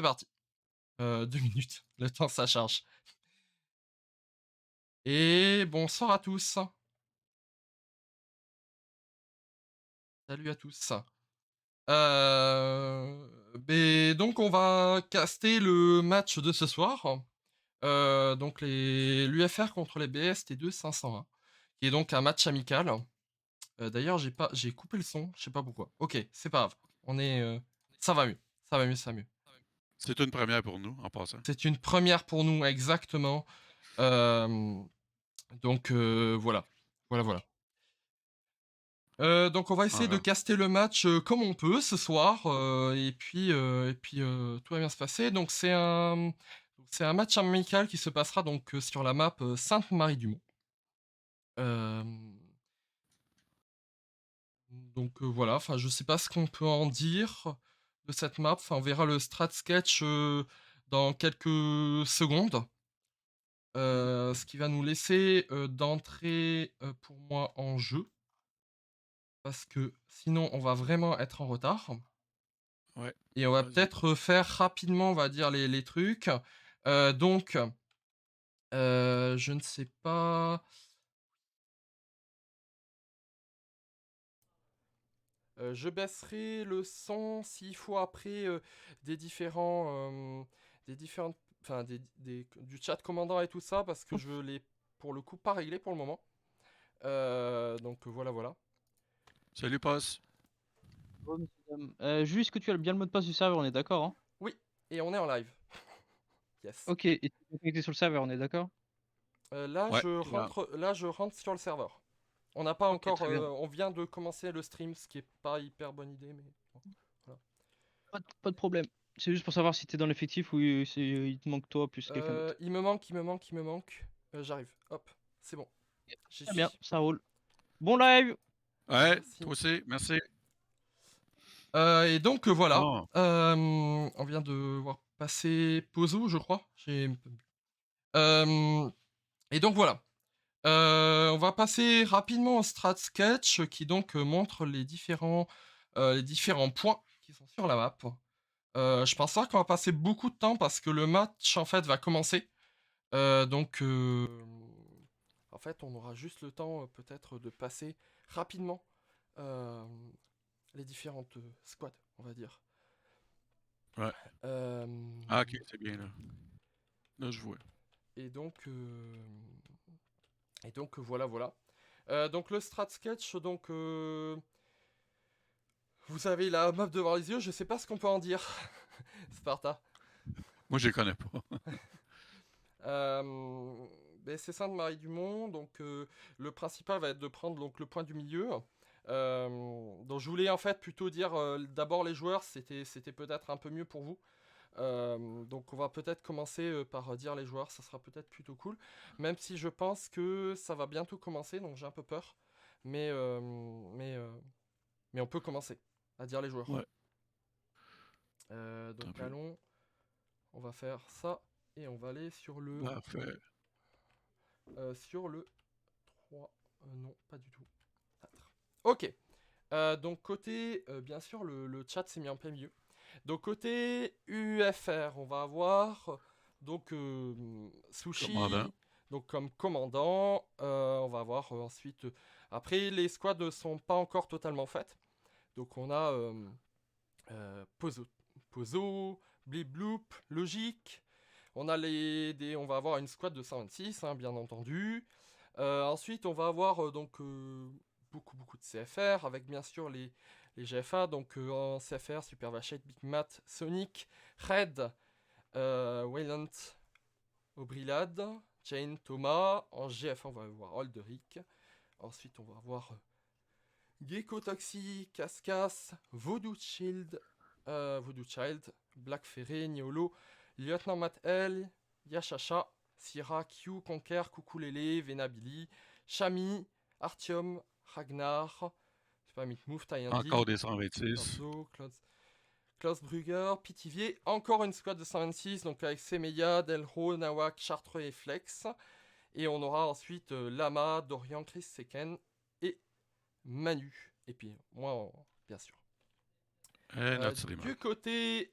C'est parti. 2 minutes, le temps ça charge. Et bonsoir à tous. Salut à tous. Donc on va caster le match de ce soir. Donc l'UFR contre les BST2 501, qui est donc un match amical. D'ailleurs j'ai coupé le son, je sais pas pourquoi. Ok, c'est pas grave. Ça va mieux, ça va mieux, ça va mieux. C'est une première pour nous, en passant. C'est une première pour nous exactement. Euh, voilà, voilà. Donc on va essayer de Ah, caster le match comme on peut ce soir, tout va bien se passer. Donc c'est un match amical qui se passera donc sur la map Sainte-Marie-du-Mont. Euh, voilà, enfin je sais pas ce qu'on peut en dire de cette map. Enfin on verra le strat sketch dans quelques secondes. Ce qui va nous laisser d'entrer pour moi en jeu, parce que sinon on va vraiment être en retard. ouais, Et on va vas-y. peut-être faire rapidement, on va dire, les trucs. Euh, donc, je ne sais pas. Je baisserai le son s'il faut après des différents, des différentes, enfin du chat commandant et tout ça, parce que je l'ai pour le coup pas réglé pour le moment. Voilà. Salut, Pass. Oh, monsieur, dame. Juste que tu as bien le mot de passe du serveur, on est d'accord, hein? Oui, et on est en live. Yes. Ok, et tu es connecté sur le serveur, on est d'accord? Ouais, là. Là je rentre sur le serveur. On n'a pas Ok, encore, très bien. on vient de commencer le stream, ce qui est pas hyper bonne idée, mais bon, voilà. Pas de problème. C'est juste pour savoir si t'es dans l'effectif ou il te manque toi plus quelqu'un d'autre. Il me manque. J'arrive. Hop, c'est bon. J'y Très bien, suis. ça roule. Bon live! Ouais, Merci. toi aussi, merci. Et donc voilà. Bon, On vient de voir passer Pozo, je crois. Euh, et donc voilà. On va passer rapidement au strat sketch qui donc montre les différents points qui sont sur la map. Je pense pas qu'on va passer beaucoup de temps parce que le match en fait va commencer. Donc, en fait, on aura juste le temps peut-être de passer rapidement euh, les différentes squads, on va dire. ouais. Euh, Ah, ok, c'est bien, là. Là, je vois. et donc, euh, voilà. Donc le strat sketch, vous avez la map devant les yeux. Je sais pas ce qu'on peut en dire, Sparta. Moi, je les connais pas. C'est Sainte-Marie-du-Mont, donc le principal va être de prendre donc, le point du milieu. Donc je voulais en fait plutôt dire d'abord les joueurs, c'était peut-être un peu mieux pour vous. Donc on va peut-être commencer par dire les joueurs, ça sera peut-être plutôt cool. Même si je pense que ça va bientôt commencer, donc j'ai un peu peur. Mais, euh, mais, euh, mais on peut commencer à dire les joueurs. Ouais, un Donc peu. allons, on va faire ça et on va aller Parfait. sur le 3. Non, pas du tout. 4. Ok. Donc côté, bien sûr, le chat s'est mis en plein milieu. Donc côté UFR, on va avoir donc Commandant. Sushi, donc comme commandant. On va avoir ensuite. Après, les squads ne sont pas encore totalement faites. Donc on a Pozo, Pozo, Blibloop, Logique. On va avoir une squad de 126, hein, bien entendu. Ensuite, on va avoir beaucoup de CFR, avec bien sûr les GFA, donc en CFR, Super Vachette, Big Mat, Sonic, Red, Wayland, Obrilad, Jane, Thomas. En GFA, on va avoir Holderic. Ensuite, on va avoir Gecko Toxi, Cascas, Voodoo Child, Black Ferry, Niolo, Lieutenant Matt L, Yashacha, Syrah, Q, Conquer, Kukulele, Venabili, Shami, Artyom, Ragnar, je sais pas, Mitmove, Encore Tyandi, des 126. Corzo, Klaus Brugger, Pitivier, encore une squad de 126, donc avec Semeya, Delro, Nawak, Chartreux et Flex. Et on aura ensuite Lama, Dorian, Chris Seken et Manu. Et puis moi, bien sûr. Et notre remote. Du côté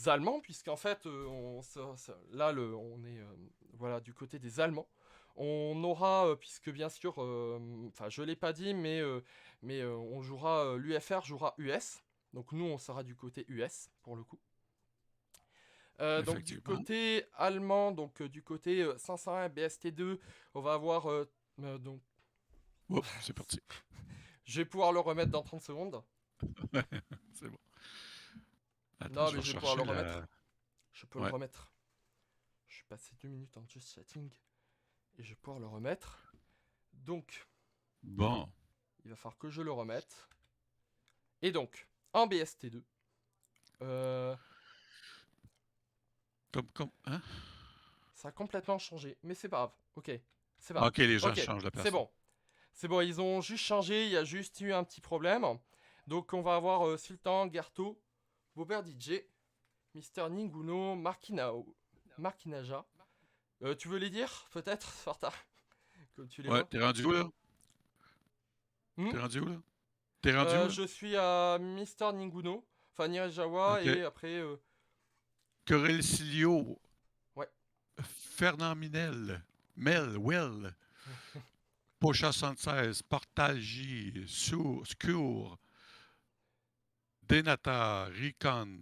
Allemands, puisqu'en fait, là, on est voilà, du côté des Allemands. On aura, puisque bien sûr, enfin, je l'ai pas dit, mais on jouera, l'UFR jouera US. Donc nous, on sera du côté US, pour le coup. Donc du Effectivement. côté allemand, donc du côté 501 BST2, on va avoir... donc, Oups, c'est parti. je vais pouvoir le remettre dans 30 secondes. C'est bon. Attends, Non, je mais vais je vais pouvoir rechercher le la... remettre. Je peux le Ouais. remettre. Je suis passé 2 minutes en just chatting. Et je vais pouvoir le remettre. Donc, Bon. il va falloir que je le remette. Et donc, en BST2. Hein? Ça a complètement changé. Mais c'est pas grave. Ok. C'est pas grave. Ok, les gens Ok, changent de c'est personne. bon. C'est bon, ils ont juste changé. Il y a juste eu un petit problème. Donc, on va avoir Sultan, Gerto, Bobert DJ, Mister Ninguno, Markinaja. Tu veux les dire, peut-être, Sparta? Comme tu les Ouais, vois. t'es rendu où, là? Hmm T'es rendu où, là? T'es rendu où, là? Je suis à Mister Ninguno, enfin Nirajawa, Ok. et après... Corelcilio, ouais. Fernand Minel, Well, Pocha 76, Portalgi, Scour, Denata, Ricon,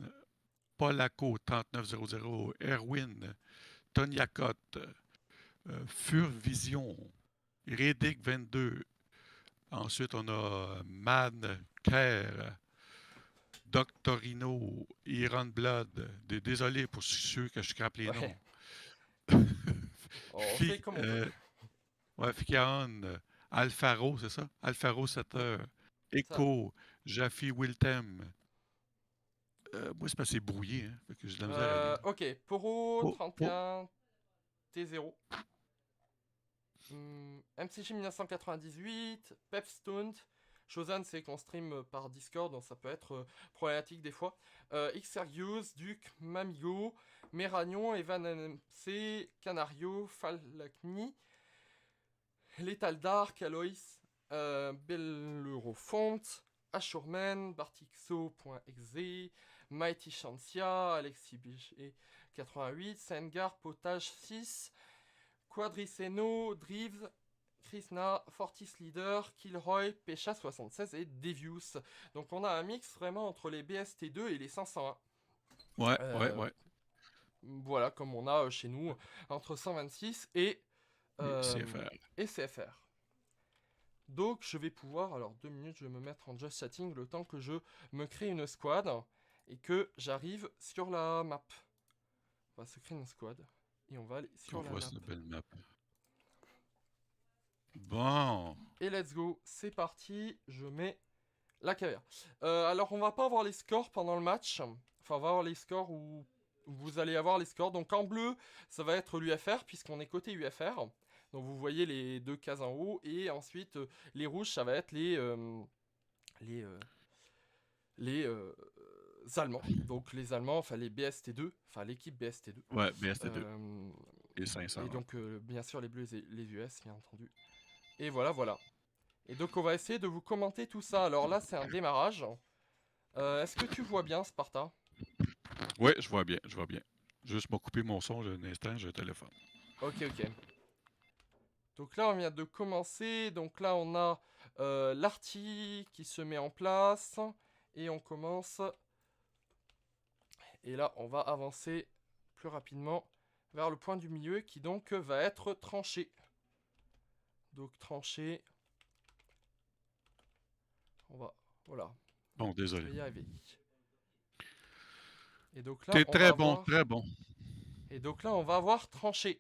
Polaco 3900, Erwin, Tonya Cotte, Furvision, Redick 22. Ensuite, on a Man, Kerr, Doctorino, Iron Blood. Désolé pour ceux que je scrape les Ouais. noms. On fait comme on peut. Ouais, Ficaon, Alfaro, c'est ça? Alfaro 7 Ça. Echo, Jaffe Wiltem. Moi, c'est parce que c'est brouillé, hein. Fait que j'ai de la misère à lire. Ok, Poro Po- po- 31 T0. MCG 1998, Pepstone. Shosan, c'est qu'on stream par Discord, donc ça peut être problématique des fois. Xergius, Duke, Mamigo, Meragnon, Evan NMC, Canario, Falakni, Lethal Dark, Alois, Bellerofont, Ashurman, Bartixo.exe, Mighty Chancia, Alexis BG 88, Sengar, Potage 6, Quadriceno, Drives, Krishna, Fortis Leader, Kilroy, Pecha 76 et Devious. Donc on a un mix vraiment entre les BST2 et les 501. Ouais, Euh, ouais. Voilà, comme on a chez nous entre 126 et CFR. CFR. Donc je vais pouvoir, alors 2 minutes, je vais me mettre en just chatting le temps que je me crée une squad et que j'arrive sur la map. On va se créer une squad et on va aller sur On la voit map. cette belle map. Bon. Et let's go, c'est parti, je mets la caméra. Alors on va pas avoir les scores pendant le match, enfin on va avoir les scores où vous allez avoir les scores. Donc en bleu, ça va être l'UFR puisqu'on est côté UFR. Donc vous voyez les deux cases en haut et ensuite les rouges, ça va être les Allemands. Donc les Allemands, enfin les BST2, enfin l'équipe BST2. Ouais, BST2. Et Et 500. donc bien sûr les bleus et les US, bien entendu. Et voilà. Et donc on va essayer de vous commenter tout ça. Alors là c'est un démarrage. Est-ce que tu vois bien Sparta? Ouais, je vois bien. Juste m'a coupé mon son un instant, j'ai un téléphone. Ok. Donc là on vient de commencer. Donc là on a l'arty qui se met en place. Et on commence. Et là on va avancer plus rapidement vers le point du milieu qui donc va être tranché. Donc tranché. On va... Voilà. Bon, Je désolé. vais y arriver. Et donc là T'es on très va bon, voir... très bon. Et donc là on va voir tranché.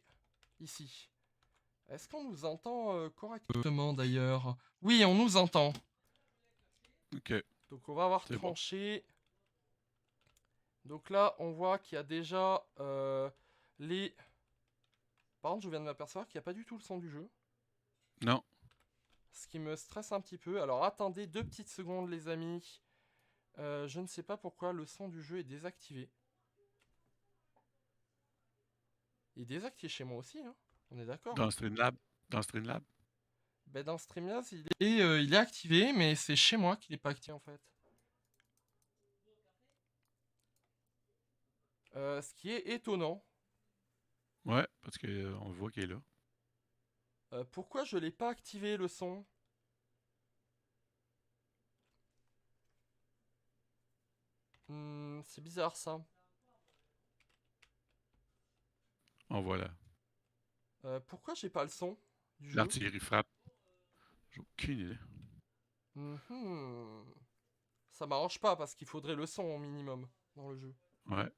Ici. Est-ce qu'on nous entend correctement d'ailleurs? Oui, on nous entend. Ok. Donc on va avoir C'est bon. tranché. Donc là, on voit qu'il y a déjà les... Par contre, je viens de m'apercevoir qu'il n'y a pas du tout le son du jeu. Non. Ce qui me stresse un petit peu. Alors attendez 2 petites secondes les amis. Je ne sais pas pourquoi le son du jeu est désactivé. Il est désactivé chez moi aussi, hein. On est d'accord. Dans Streamlab. Ben, dans Streamlabs, il est activé, mais c'est chez moi qu'il n'est pas activé en fait. Ce qui est étonnant. Ouais, parce que on voit qu'il est là. Pourquoi je l'ai pas activé le son? C'est bizarre ça. On voit là. Pourquoi j'ai pas le son du jeu? L'artillerie frappe. J'ai aucune idée. Mhm. Ça m'arrange pas parce qu'il faudrait le son au minimum dans le jeu. Ouais.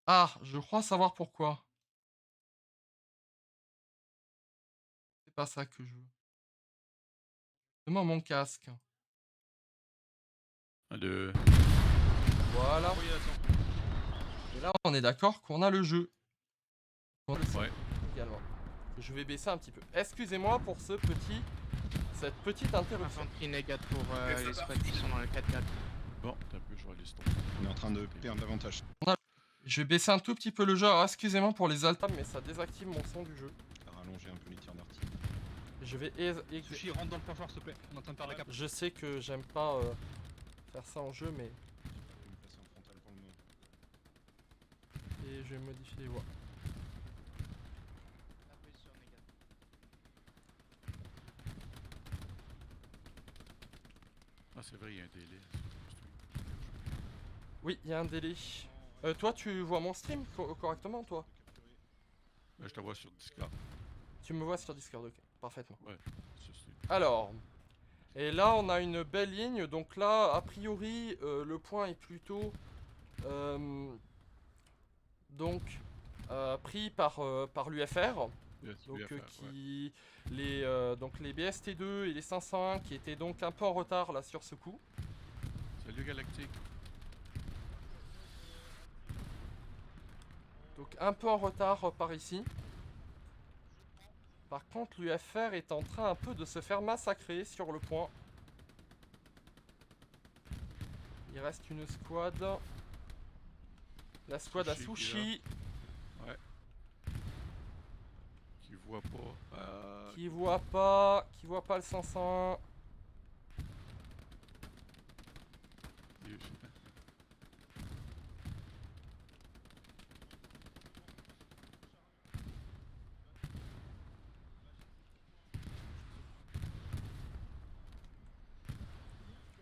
Ah, je crois savoir pourquoi. C'est pas ça que je veux. Donne-moi mon casque. De... Voilà. Oui, attends. Et là, on est d'accord qu'on a le jeu. On a le son Ouais. également. Je vais baisser un petit peu. Excusez-moi pour cette petite interruption. Infanterie négat pour les squads qui sont dans le 4-4. Bon, t'as un peu, je vais aller stopper. On est en train de perdre davantage. Je vais baisser un tout petit peu le jeu. Alors, excusez-moi pour les altames, mais ça désactive mon son du jeu. Rallonger un peu les tirs d'artillerie. Je vais Sushi, rentre dans le point fort, s'il te plaît. On est en train de perdre la cap. Je sais que j'aime pas faire ça en jeu, mais Je vais me placer en frontal pour le moment. et je vais modifier les voix. Ah, c'est vrai, il y a un délai. Oui, il y a un délai. Toi, tu vois mon stream correctement, toi? Là, je te vois sur Discord. Tu me vois sur Discord, ok, parfaitement. Ouais, ça, c'est... Alors, et là, on a une belle ligne. Donc là, a priori, le point est plutôt donc pris par l'UFR. Yes, Donc, UFR, ouais. donc les BST2 et les 501 qui étaient donc un peu en retard là sur ce coup. Salut Galactique. Donc un peu en retard par ici. Par contre, l'UFR est en train un peu de se faire massacrer sur le point. Il reste une squad. La squad à Sushi Sushi. Ouais. Qui voit pas. Qui voit pas le 501.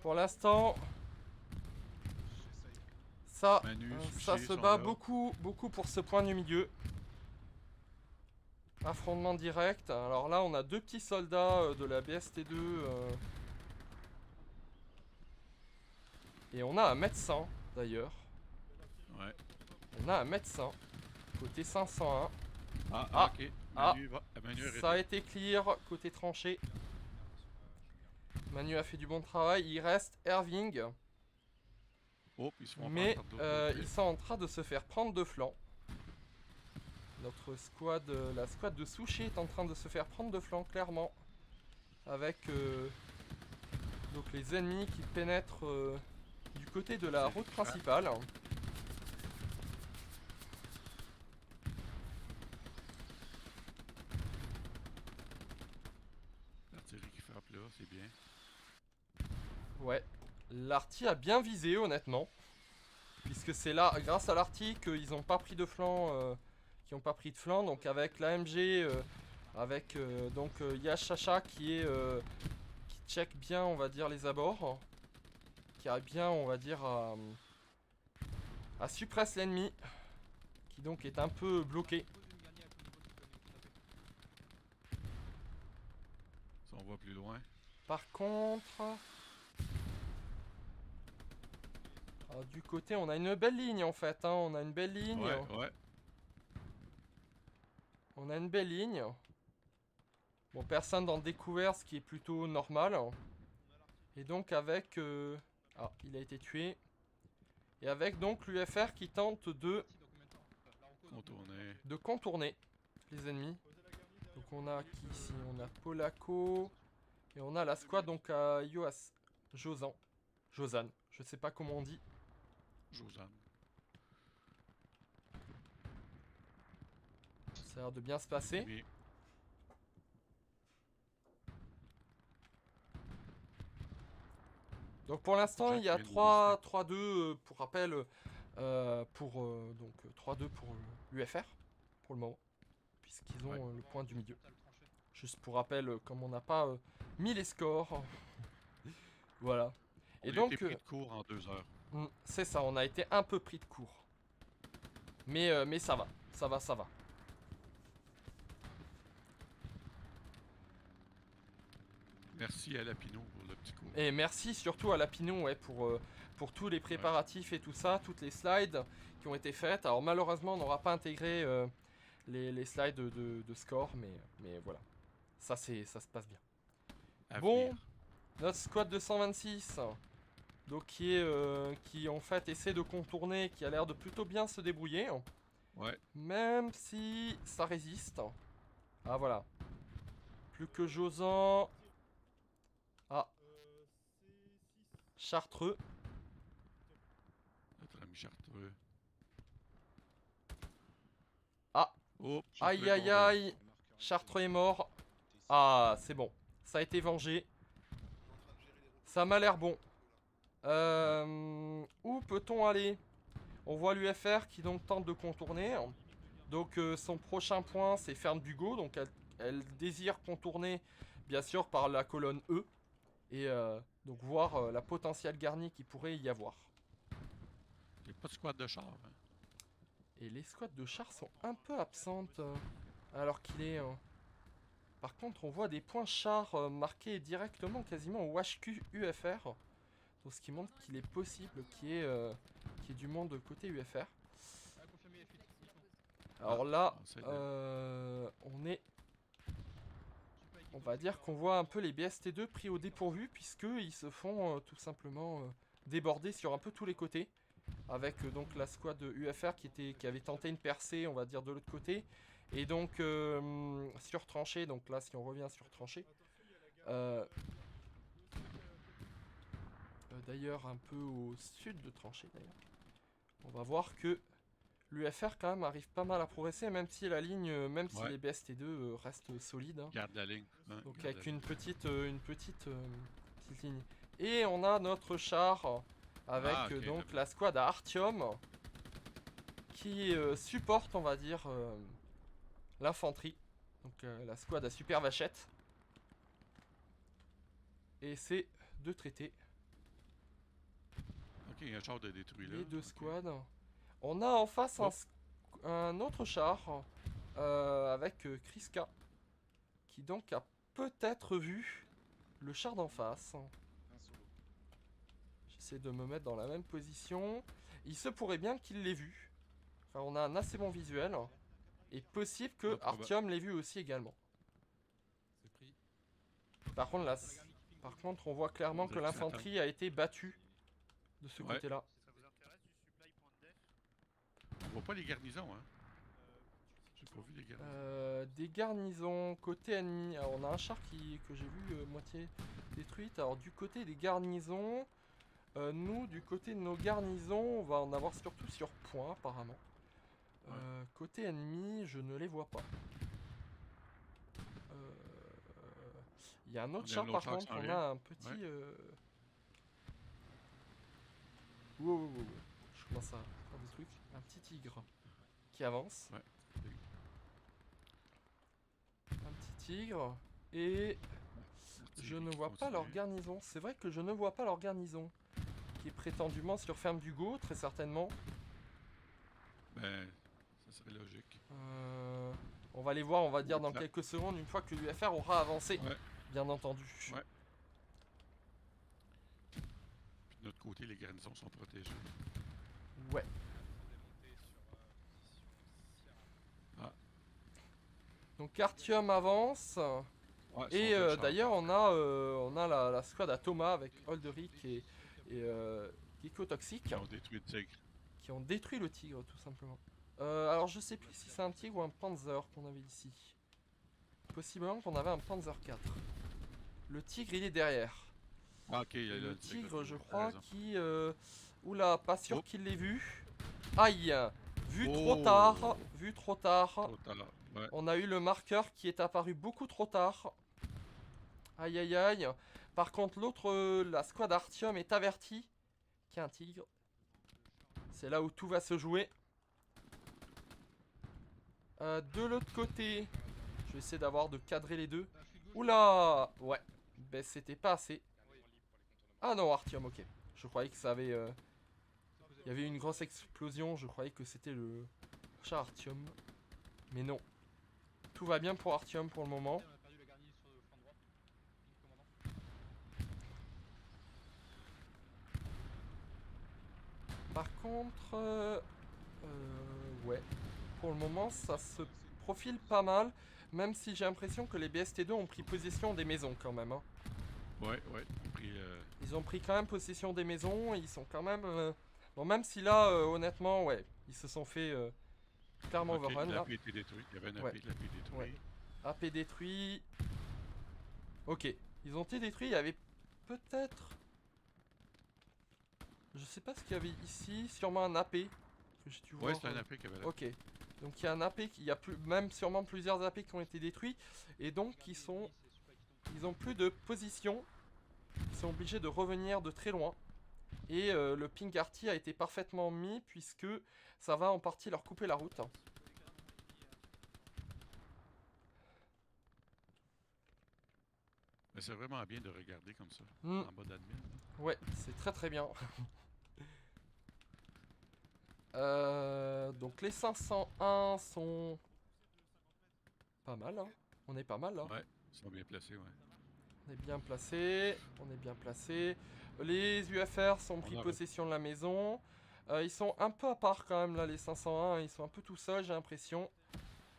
Pour l'instant, ça, ça se bat beaucoup pour ce point du milieu. Affrontement direct. Alors là, on a deux petits soldats de la BST2. Et on a un médecin, d'ailleurs. Ouais. On a un médecin. Côté 501. Ah, ok. Manu, Manu Ça a été clear, côté tranché. Manu a fait du bon travail. Il reste Irving. Oh, ils se font Mais prendre par d'autres ils sont en train de se faire prendre de flanc. Notre squad, la squad de Sushi est en train de se faire prendre de flanc, clairement. Avec donc les ennemis qui pénètrent du côté de la route principale. L'artillerie qui frappe là, c'est bien. Ouais, l'arty a bien visé, honnêtement. Puisque c'est là, grâce à l'arty, qu'ils n'ont pas pris de flanc. Qui n'ont pas pris de flanc. Donc avec l'AMG, avec donc Yashacha qui check bien, on va dire, les abords. Qui a bien, on va dire, à suppresse l'ennemi. Qui donc est un peu bloqué. Ça, on voit plus loin. Par contre... du côté, on a une belle ligne en fait, hein. On a une belle ligne. Ouais. On a une belle ligne. Bon, personne dans le découvert, ce qui est plutôt normal. Et donc avec... Ah, il a été tué. Et avec donc l'UFR qui tente de contourner les ennemis. Donc on a qui ici? On a Polako. Et on a la squad donc à Josan. Je sais pas comment on dit. Josan. Ça a l'air de bien se passer. Oui. Donc pour l'instant, il y a Jack, 3-2 pour rappel, donc 3-2 pour l'UFR pour le moment, puisqu'ils ont Ouais. le point du milieu. Juste pour rappel, comme on n'a pas mis les scores, voilà. On Et a donc, été pris de court en 2 heures. c'est ça, on a été un peu pris de court. Mais ça va, ça va, ça va. Merci à Lapino pour le petit cours. Et merci surtout à Lapinon ouais, pour tous les préparatifs et tout ça, toutes les slides qui ont été faites. Alors malheureusement, on n'aura pas intégré les slides de score, mais voilà. Ça se passe bien. À Bon, venir. notre squad 226, donc qui en fait essaie de contourner, qui a l'air de plutôt bien se débrouiller. Ouais. Même si ça résiste. Ah voilà. Plus que Josan. Ah. Chartreux. Notre ami Chartreux. Ah. Oh, Aïe aïe aïe. Chartreux est mort. Ah, c'est bon. Ça a été vengé. Ça m'a l'air bon. Où peut-on aller? On voit l'UFR qui donc tente de contourner. Donc son prochain point c'est Ferme d'Hugo. Donc elle désire contourner bien sûr par la colonne E. Et donc voir la potentielle garnie qui pourrait y avoir. Il n'y a pas de squad de char. Hein. Et les squads de chars sont un peu absentes alors qu'il est... Par contre on voit des points chars marqués directement quasiment au HQ UFR. Donc ce qui montre qu'il est possible qu'il y ait du monde côté UFR. Alors là, on va dire qu'on voit un peu les BST2 pris au dépourvu puisqu'ils se font tout simplement déborder sur un peu tous les côtés. Avec donc la squad UFR qui avait tenté une percée, on va dire, de l'autre côté. Et donc sur tranchée, donc là si on revient sur tranchée. D'ailleurs un peu au sud de tranchée d'ailleurs. On va voir que l'UFR quand même arrive pas mal à progresser, même si la ligne, même si les BST2 restent solides. Hein. Garde la ligne. Hein, Donc garde avec la une petite ligne. Et on a notre char avec donc la squad à Artium qui supporte, on va dire, l'infanterie. Donc la squad à Super Vachette. Et c'est deux traités. Ok, il y a un char de détruit là. Les deux squads. On a en face un autre char avec Kriska qui donc a peut-être vu le char d'en face. J'essaie de me mettre dans la même position. Il se pourrait bien qu'il l'ait vu. Enfin, on a un assez bon visuel. Et possible que Artium l'ait vu aussi également. Par contre, là, on voit clairement que l'infanterie a été battue de ce côté-là. On voit pas les garnisons, hein. J'ai pas vu les garnisons. Des garnisons côté ennemi. Alors, on a un char que j'ai vu moitié détruite. Alors, du côté des garnisons, nous, du côté de nos garnisons, on va en avoir surtout sur point, apparemment. Côté ennemi, je ne les vois pas. Il y a un autre char, par contre, on a un petit... Wow. Je commence à faire des trucs. Un petit tigre qui avance. Un petit tigre. Et je ne vois pas leur garnison. C'est vrai que je ne vois pas leur garnison. Qui est prétendument sur Ferme d'Hugo, très certainement. Ben, ça serait logique. On va les voir, on va dire, dans quelques secondes, une fois que l'UFR aura avancé. Bien entendu. Puis de notre côté, les garnisons sont protégées. Ouais. Donc Artium avance. Et d'ailleurs on a la squad à Thomas avec Holderic et Gecko Toxic. Qui ont détruit le tigre. Qui ont détruit le tigre tout simplement. Alors je sais plus si c'est un tigre ou un Panzer qu'on avait ici. Possiblement qu'on avait un Panzer 4. Le tigre il est derrière. Ok, il y a le tigre je crois qui... Oula, pas sûr qu'il l'ait vu. Aïe. Vu trop tard. On a eu le marqueur qui est apparu beaucoup trop tard. Aïe. Par contre, l'autre, la squad Artium est avertie qu'il y a un tigre. C'est là où tout va se jouer. De l'autre côté, je vais essayer de cadrer les deux. Oula! Ouais, ben c'était pas assez. Ah non, Artium, ok. Je croyais que ça avait... Il y avait une grosse explosion, je croyais que c'était le chat Artium. Mais non. Tout va bien pour Artium pour le moment. Par contre, ouais, pour le moment ça se profile pas mal, même si j'ai l'impression que les BST2 ont pris possession des maisons quand même. Hein. Ouais. Ils ont pris quand même possession des maisons, et ils sont quand même... Bon, même si là, honnêtement, ouais, ils se sont fait clairement overrun là. L'AP était détruit. Il y avait un AP, Ouais. l'AP détruit. Ouais. AP détruit. Ok, ils ont été détruits, il y avait peut-être... Je sais pas ce qu'il y avait ici, sûrement un AP. Que j'ai dû Ouais, voir, c'était un AP qui avait là. Ok. Donc il y a un AP, il y a même sûrement plusieurs AP qui ont été détruits. Et donc ils ont plus de position. Ils sont obligés de revenir de très loin. Et le ping arty a été parfaitement mis puisque ça va en partie leur couper la route. Mais c'est vraiment bien de regarder comme ça, Mm. en mode admin. Ouais, c'est très très bien. Donc les 501 sont pas mal. Hein. On est pas mal là. Ouais, ils sont bien placés, ouais. On est bien placé, on est bien placé. Les UFR sont pris possession de la maison. Ils sont un peu à part quand même là, les 501. Ils sont un peu tout seuls, j'ai l'impression.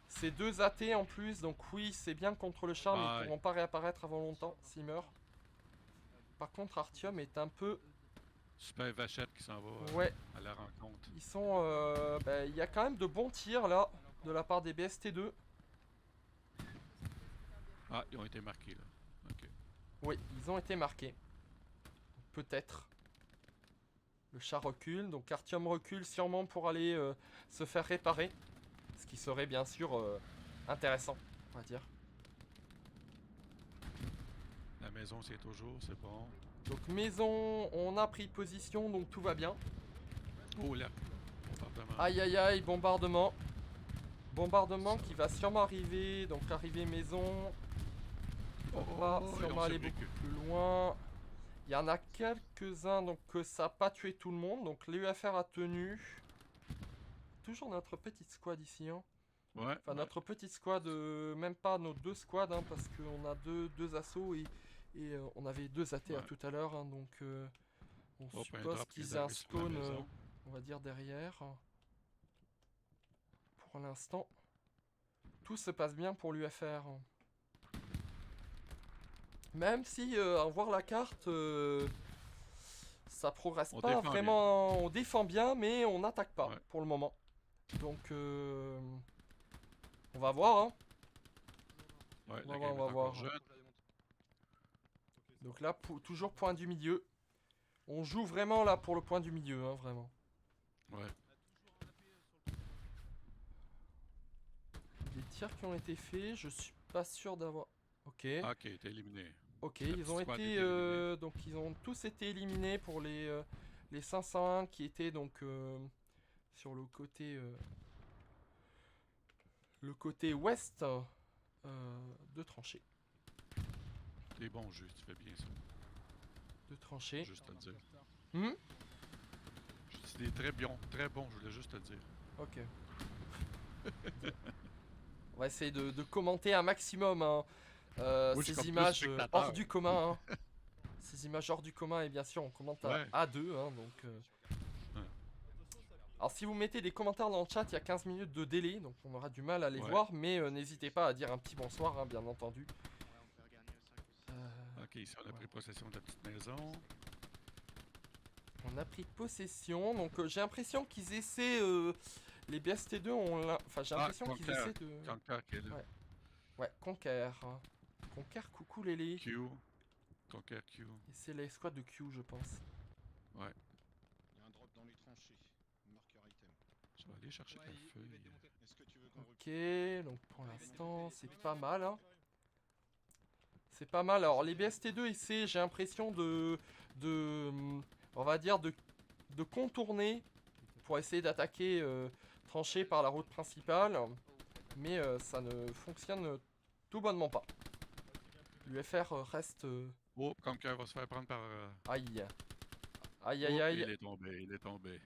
C'est 2 AT en plus, donc oui, c'est bien contre le char, mais ils pourront pas réapparaître avant longtemps s'ils meurent. Par contre, Artium est un peu... Super Vachette qui s'en va Ouais. à la rencontre. Ils sont... il y a quand même de bons tirs là, de la part des BST2. Ah, ils ont été marqués là. Ok. Oui, ils ont été marqués. Peut-être. Le chat recule, donc Artium recule sûrement pour aller se faire réparer. Ce qui serait bien sûr intéressant, on va dire. La maison c'est toujours, c'est bon. Donc maison, on a pris position, donc tout va bien. Oh là, bombardement. Aïe aïe aïe, bombardement. Bombardement qui va sûrement arriver, donc arriver maison. On va sûrement aller beaucoup plus loin. Il y en a quelques-uns, donc ça n'a pas tué tout le monde. Donc l'UFR a tenu. Toujours notre petite squad ici. Hein. Ouais. Enfin, notre petite squad, même pas nos 2 squads, hein, parce qu'on a deux assauts et on avait 2 AT à tout à l'heure. Hein, donc on suppose qu'ils aient un spawn, on va dire, derrière. Pour l'instant, tout se passe bien pour l'UFR. Même si, à voir la carte, ça progresse pas vraiment. On défend bien, mais on n'attaque pas pour le moment. Donc, on va voir. Hein. Ouais, on va voir. Donc là, toujours point du milieu. On joue vraiment là pour le point du milieu, hein, vraiment. Ouais. Les tirs qui ont été faits, je suis pas sûr d'avoir... Ok. Ok, t'es éliminé. Ok, ils ont été... donc ils ont tous été éliminés pour les 501 qui étaient donc sur le côté ouest de tranchée. T'es bon jeu, tu fais bien ça. De tranchée. Juste à le dire. Hmm? C'est très bon, je voulais juste te le dire. Ok. On va essayer de commenter un maximum hein, ces images hors du commun. Hein. Ces images hors du commun, et bien sûr, on commente à 2. Hein, donc, Alors, si vous mettez des commentaires dans le chat, il y a 15 minutes de délai, donc on aura du mal à les voir, mais n'hésitez pas à dire un petit bonsoir, hein, bien entendu. Ok, ici on a pris possession de la petite maison. On a pris possession, donc j'ai l'impression qu'ils essaient... les BST2 ont... Enfin, j'ai l'impression qu'ils essaient de... Conquer qui est là. Ouais, Conquer. Conquer, coucou Lélé. Q. Conquer Q. Et c'est les squads de Q, je pense. Ouais. Il y a un drop dans les tranchées. Marqueur item. Je vais aller chercher ta feuille. Est-ce que tu veux qu'on Ok, donc pour l'instant, c'est pas mal. Hein. C'est pas mal. Alors les BST2 essaient, j'ai l'impression on va dire de contourner pour essayer d'attaquer tranchées par la route principale. Mais ça ne fonctionne tout bonnement pas. L'UFR reste... Oh, Conquer va se faire prendre par... Aïe. Aïe aïe Oh, aïe. il est tombé, il est tombé.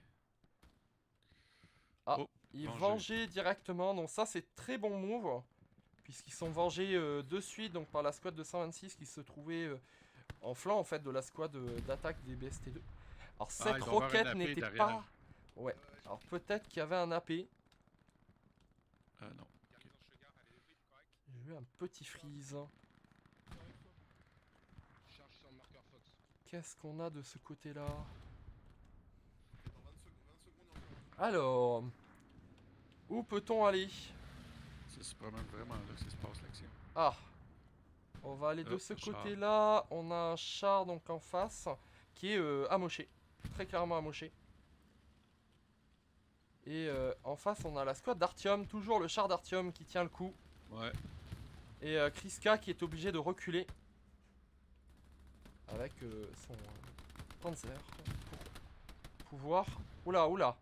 Ah, Oh, ils vengé. vengeaient directement. Donc ça c'est très bon move. Puisqu'ils sont vengés de suite donc par la squad de 126 qui se trouvait en flanc en fait de la squad d'attaque des BST2. Alors cette ils doivent avoir roquette un AP n'était derrière. pas... Ouais. Alors peut-être qu'il y avait un AP. Non. J'ai eu un petit freeze. Charge sur le marqueur Fox. Qu'est-ce qu'on a de ce côté-là? Alors... Où peut-on aller? Ça se promène vraiment là, ça se passe l'action. Ah, on va aller de Hop, ce un char. côté-là. On a un char donc en face qui est amoché, très clairement amoché. Et en face, on a la squad d'Artium, toujours le char d'Artium qui tient le coup. Ouais. Et Kriska qui est obligé de reculer avec son Panzer pour pouvoir. Oula, oula.